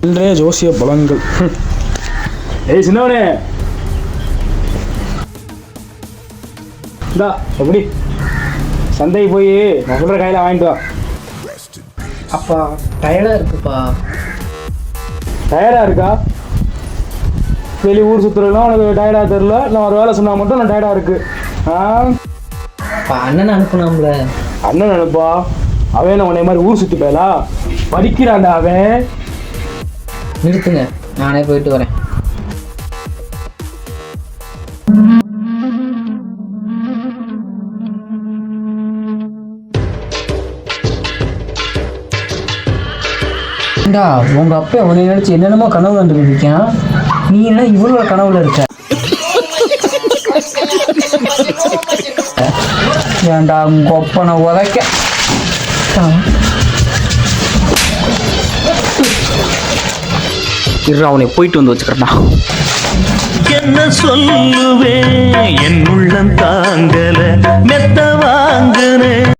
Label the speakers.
Speaker 1: இன்றைய ஜோசிய பலன்கள். ஏய் சின்னவனே, இந்தா எப்படி சந்தைக்கு போய் நான் சொல்கிற கையில் வாங்கிட்டு வா.
Speaker 2: அப்பா டயர்டாக இருக்குப்பா.
Speaker 1: டயர்டாக இருக்கா? வெளி ஊர் சுற்றுறதுலாம் உனக்கு டயர்டாக தெரில. நான் ஒரு வேலை சொன்னால் மட்டும் நான் டயர்டாக இருக்கு.
Speaker 2: அப்பா அண்ணன் அனுப்பணும்ல.
Speaker 1: அண்ணன் நினைப்பா, அவன் உன்னை மாதிரி ஊர் சுற்றி போயலா படிக்கிறான்டா அவன்.
Speaker 2: நிறுத்துங்க, நானே போயிட்டு வரேன். உங்க அப்பா உன்னை நினைச்சு என்னென்னமோ கனவு கண்டுபிடிக்கான். நீ என்ன இவ்வளவு கனவுல இருக்க? ஏன்டா உங்க ஒப்பனை உதைக்க.
Speaker 3: அவனை போயிட்டு வந்து வச்சுக்கிறா.
Speaker 4: என்ன சொல்லுவேன், என் உள்ளம் தாங்கல மெத்த